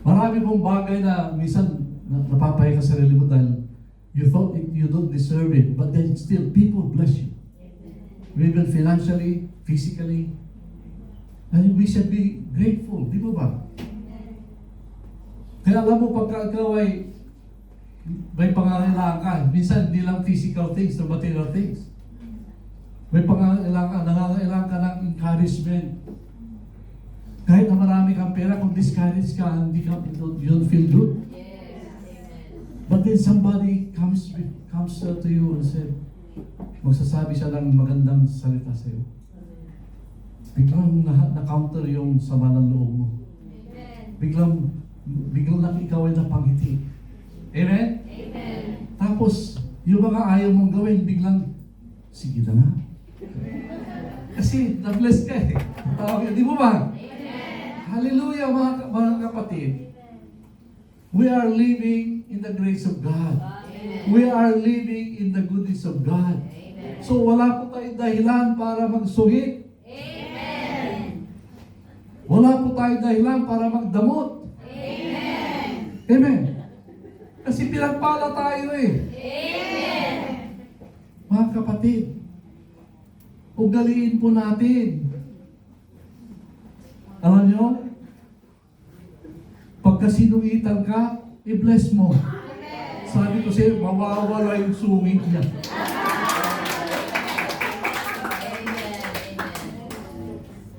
Marami pong bagay na minsan napapahay ka sa sarili mo dahil you thought you don't deserve it, but then still people bless you. Even financially, physically. And we should be grateful, di ba ba? Kaya alam mo, pagka ikaw ay may pangangailangan ka, minsan hindi lang physical things or material things. May pangangailangan, nangangailangan ka ng encouragement. Kahit na marami kang pera, kung discouraged ka, you don't feel good. But then somebody comes to you and said, magsasabi siya ng magandang salita sa iyo. Biglang na-counter yung sama ng loob mo. Biglang ikaw ay napangiti. Amen? Amen. Tapos, yung mga ayaw mong gawin, biglang, sige na nga. Kasi, na-bless ka eh. Di mo ba? Hallelujah, mga kapatid. We are living in the grace of God. We are living in the goodness of God. So, wala po tayong dahilan para magsungit. Wala po tayong dahilan para magdamot. Amen. Kasi pinagpala tayo eh. Mga kapatid, ugaliin po natin. Alam nyo, pagka sinuitan ka, i-bless mo. Sabi ko sa'yo, mawawala yung sungit niya.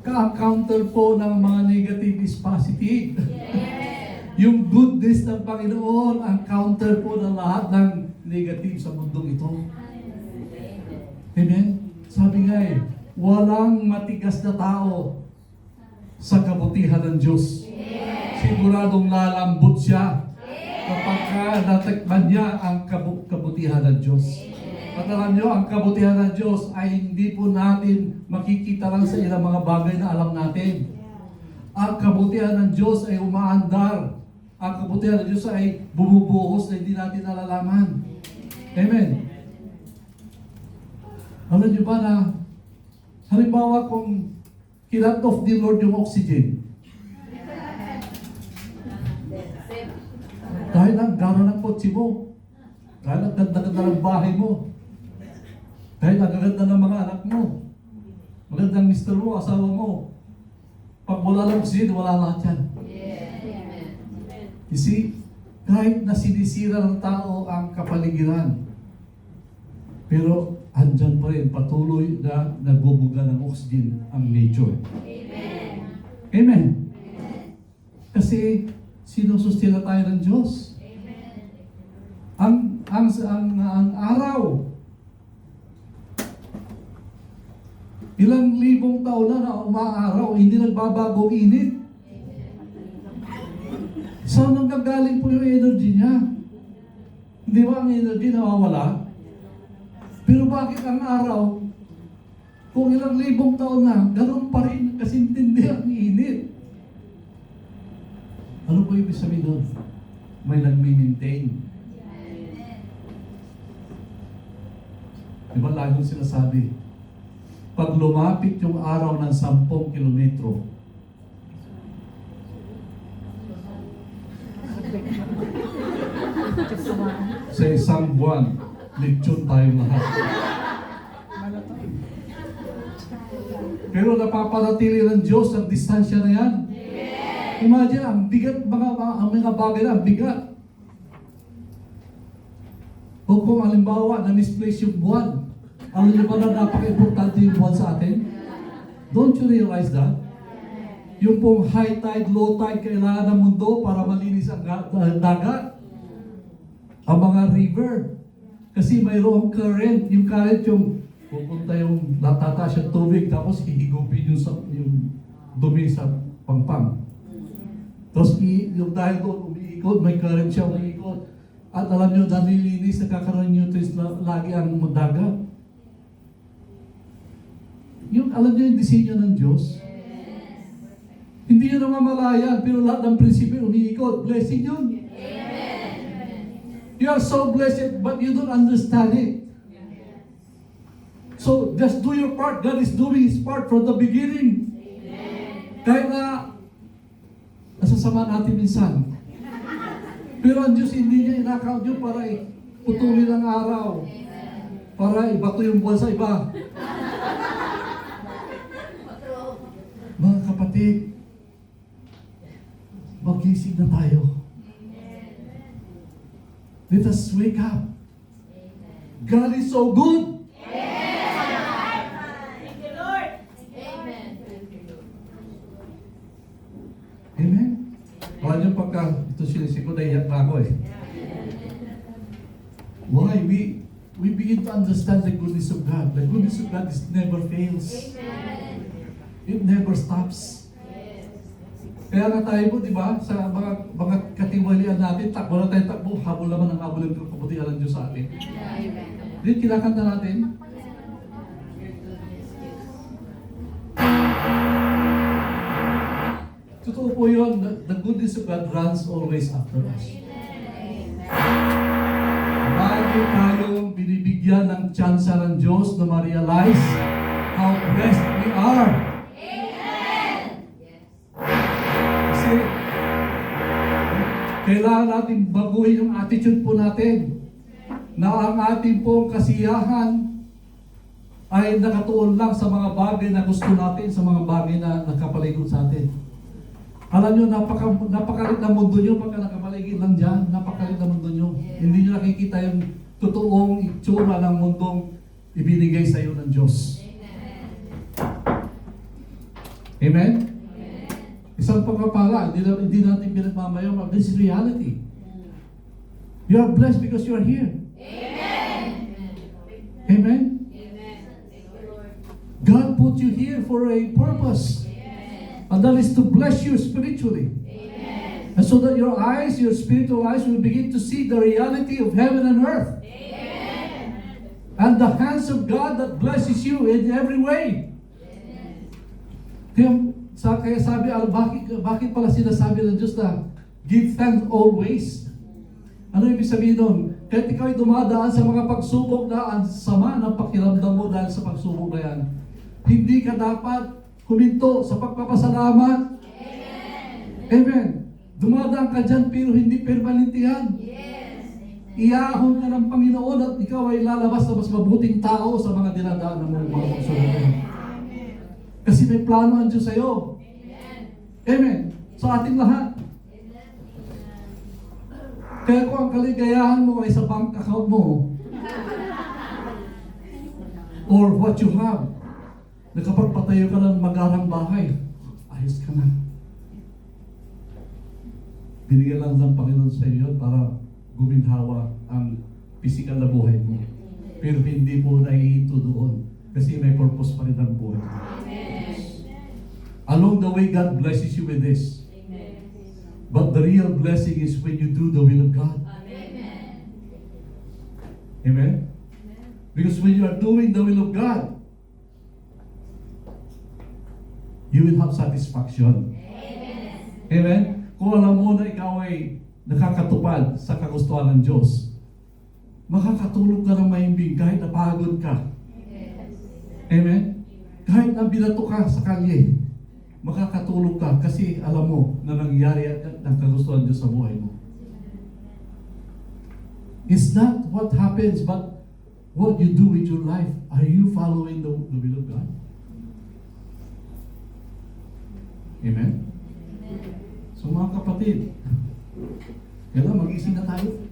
Ka-counter po ng mga negative is positive. Yung goodness ng Panginoon, ang counter po ng lahat ng negative sa mundong ito. Amen? Sabi nga eh, walang matigas na tao sa kabutihan ng Diyos. Siguradong lalambot siya kapag natikman niya ang kabutihan ng Diyos. At alam niyo, ang kabutihan ng Diyos ay hindi po natin makikita lang sa ilang mga bagay na alam natin. Ang kabutihan ng Diyos ay umaandar. Ang kabutihan ng Diyos ay bumubuhos na hindi natin nalalaman. Amen. Alam niyo ba na, halimbawa kung kinat off the Lord yung oxygen, dahil ang gano'n ng kotse mo, dahil ang ganda-ganda ng bahay mo, dahil ang ganda ng mga anak mo, magandang mister mo, asawa mo, pag wala lang oxygen, wala lahat yan. You see, kahit na sinisira ng tao ang kapaligiran, pero andyan pa rin, patuloy na nagbubuga ng oxygen ang nature. Amen. Kasi sinusustila tayo ng Diyos. Ang araw, ilang libong taon na umaaraw, hindi nagbabago init. Saan nanggagaling po yung energy niya? Hindi ba ang energy nawawala? Pero bakit ang araw, kung ilang libong taon na, ganoon pa rin kasi hindi ang init? Ano po ibig sabihin doon? May nagmi-maintain. Diba lagong sinasabi, pag lumapit yung araw ng 10 kilometro, sa isang buwan, lechon tayong lahat. Pero napapanatili ng Diyos ang distansya na yan. Imagine, ang bigat, ang mga bagay na, ang bigat. O kung halimbawa, na-misplace yung buwan, alam niyo ba na napaka-importante yung buwan sa atin? Don't you realize that? Yung pong high tide, low tide, kailangan ng mundo para malinis ang dagat. Ang mga river. Kasi mayroong current. Yung current yung pupunta yung natataas yung tubig tapos hihigupin yung dumi sa pangpang. Tapos yung dahil doon umiikot, may current siya umiikot. At alam nyo, nalilinis, nakakaroon nutrients lagi ang dagat. Yung, alam nyo yung disenyo ng Diyos? Hindi yun namamalayan, pero lahat ng prinsipyo umiikot. Blessing yun. You are so blessed, but you don't understand it. So, just do your part. God is doing His part from the beginning. Kahit na nasasama natin minsan. Pero ang Diyos hindi niya in-account yun para putulin ang araw. Para ibato yung buwan sa iba. Mga kapatid, magising na tayo. Let us wake up. God is so good. Thank you, Lord. Amen. Amen? Wala niyo pagka ito sinisiko, naiyak na ako eh. Why? We begin to understand the goodness of God. The goodness of God never fails. It never stops. Kaya nga tayo po, di ba, sa mga katiwalian natin, takbo na tayo takbo, habol naman ang habol ng kabutihan ng Diyos sa atin. Then, kinakanta natin. Totoo po yun, the goodness of God runs always after us. Lagi tayong binibigyan ng tsansa ng Diyos na ma-realize how blessed we are. Kasi, kailangan natin baguhin yung attitude po natin na ang ating pong kasiyahan ay nakatuon lang sa mga bagay na gusto natin, sa mga bagay na nakapaligid sa atin. Alam nyo, napakalit na mundo nyo pagka nakapaligid lang dyan. Napakalit na mundo nyo. Hindi nyo nakikita yung totoong itsura ng mundong ibinigay sa iyo ng Diyos. Amen? Isang pagpapala, hindi natin pinagmamayaw, but this is reality. You are blessed because you are here. Amen? God put you here for a purpose. And that is to bless you spiritually. And so that your eyes, your spiritual eyes will begin to see the reality of heaven and earth. And the hands of God that blesses you in every way. Kaya sabi, bakit pala sinasabi ng Diyos na give thanks always? Ano ibig sabihin doon? Kahit ikaw ay dumadaan sa mga pagsubok na ang sama ng pakiramdam mo dahil sa pagsubok na yan, hindi ka dapat huminto sa pagpapasalamat. Amen. Dumadaan ka dyan pero hindi permanente yan. Iahon ka ng Panginoon at ikaw ay lalabas na mas mabuting tao sa mga dinadaanan mo mga pagsubok. Kasi may plano ang Diyos sa'yo. Amen. Sa ating lahat. Kaya kung ang kaligayahan mo ay sa bank account mo, or what you have, na kapag patayo ka ng magarang bahay, ayos ka na. Binigyan lang ng Panginoon sa iyo para guminhawa ang physical na buhay mo. Pero hindi mo naiito doon kasi may purpose pa rin ang buhay mo. Along the way, God blesses you with this. But the real blessing is when you do the will of God. Amen? Because when you are doing the will of God, you will have satisfaction. Amen? Kung alam mo na ikaw ay nakakatupad sa kagustuhan ng Diyos, makakatulog ka ng mahimbing kahit napagod ka. Amen? Kahit na binato ka sa kalye, makakatulog ka kasi alam mo na nangyari ang kagustuhan ng Diyos sa buhay mo. It's not what happens, but what you do with your life. Are you following the will of God? Amen? So mga kapatid, kailangan mag-isip na tayo.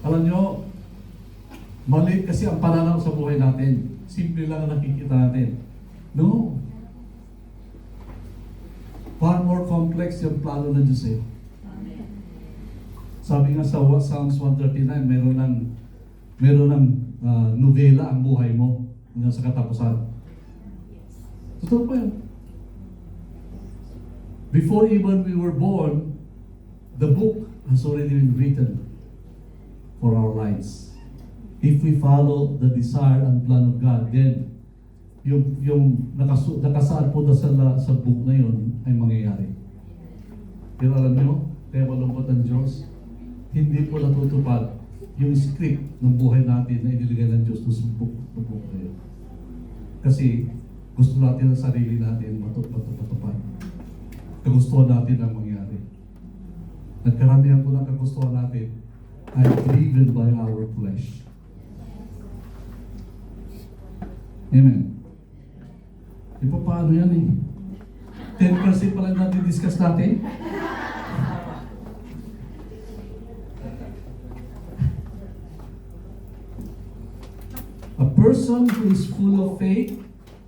Alam nyo, mali kasi ang pananaw sa buhay natin. Simple lang ang nakikita natin. No. Far more complex yung plano ng Diyos sa'yo. Sabi nga sa Psalms 139, meron ng nobela ang buhay mo hanggang sa katapusan. Totoo po yun. Before even we were born, the book has already been written for our lives. If we follow the desire and plan of God, then yung nakasaad po sa book na yun ay mangyayari. Pero alam nyo, kaya malungkot ang Diyos, hindi po natutupad yung script ng buhay natin na iniligay ng Diyos sa book na yun. Kasi gusto natin ang sarili natin matupad. Kagustuhan natin ang mangyari. At karamihan po ng kagustuhan natin ay driven by our flesh. Amen. E paano yan eh? 10% pa lang natin discuss natin. A person who is full of faith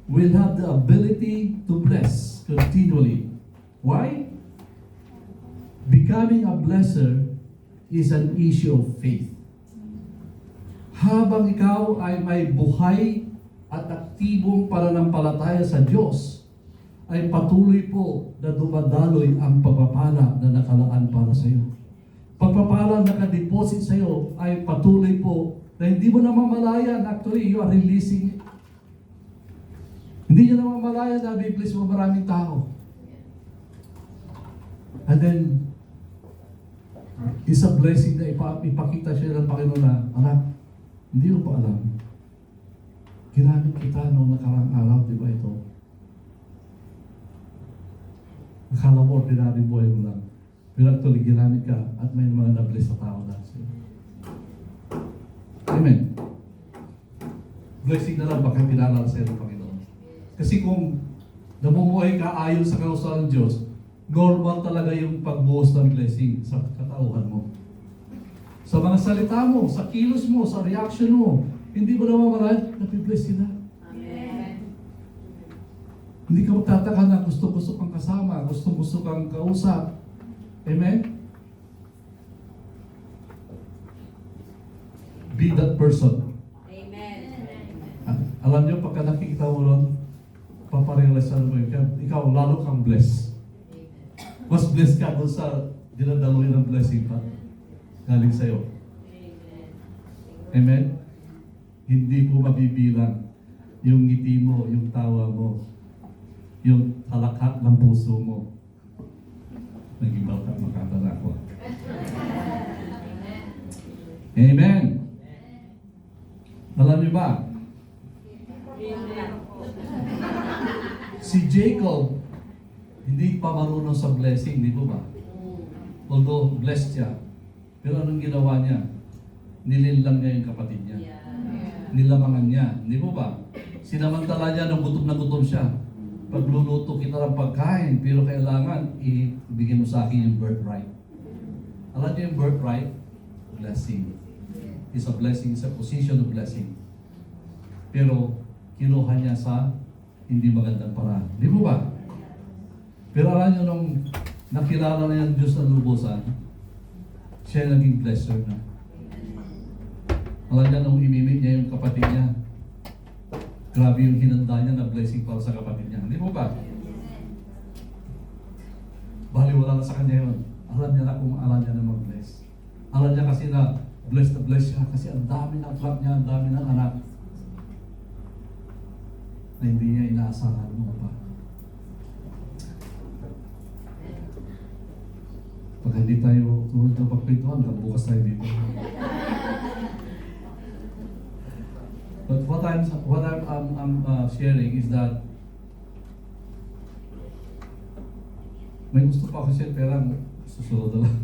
will have the ability to bless continually. Why? Becoming a blesser is an issue of faith. Habang ikaw ay may buhay at aktibong pananampalataya sa Diyos, ay patuloy po na dumadaloy ang pagpapala na nakalaan para sa iyo. Pagpapala na nakadeposit sa iyo ay patuloy po na hindi mo namamalayan. Actually, you are releasing it. Hindi nyo namamalayan na biblis mo maraming tao. And then, is a blessing na ipakita siya ng Panginoon na, anak, hindi mo pa alam. Ginamit kita noong nakarang araw, di ba ito? Akala mo, ordinary buhay mo lang. Pero actually, ginamit ka at may mga na-bless na tao na sa'yo. Amen. Blessing na lang baka pinalala sa'yo ng Panginoon. Kasi kung namumuhay ka ayon sa kausahan ng Diyos, normal talaga yung pagbuhos ng blessing sa katauhan mo. Sa mga salita mo, sa kilos mo, sa reaction mo, hindi mo namamalayan, napibless sila. Amen. Hindi ka magtataka na gusto-gusto kang kasama, gusto-gusto kang kausap. Amen? Be that person. Amen. Alam niyo, pagka nakikita mo ron, paparealize mo ikaw lalo kang blessed. Mas blessed ka doon sa dinadaluhin ng blessing pa. Galing sa'yo. Amen? Hindi po mabibilang yung ngiti mo, yung tawa mo, yung talakak ng puso mo. Nag-ibaw ka, makatala ko. Amen. Alam niyo ba? Si Jacob, hindi pa marunong sa blessing, di ba ba? Although blessed siya, pero anong ginawa niya? Nilinlang niya yung kapatid niya. Nilamangan niya, di ba ba? Sinamantala niya nung gutom na gutom siya. Pagluluto kita ng pagkain, pero kailangan ibigay mo sa akin yung birthright. Alam niyo yung birthright? Blessing. It's a blessing, it's a position of blessing. Pero kinuha niya sa hindi magandang paraan. Di ba ba? Pero alam niyo nung nakilala na yung Diyos na lubusan, siya naging blesser na. Alam niya nung imimit niya yung kapatid niya, grabe yung hinanda niya na blessing para sa kapatid niya. Di mo ba? Baliwala na sa kanya yun. Alam niya na kung alam niya na mag-bless. Alam niya kasi na bless siya kasi ang dami ng anak niya, ang dami ng anak na hindi niya inaasahan mo pa. Pag hindi tayo tuhod ng pagpintuan, bukas tayo dito. But what I'm sharing is that may gusto pa ako share pero susunod na lang.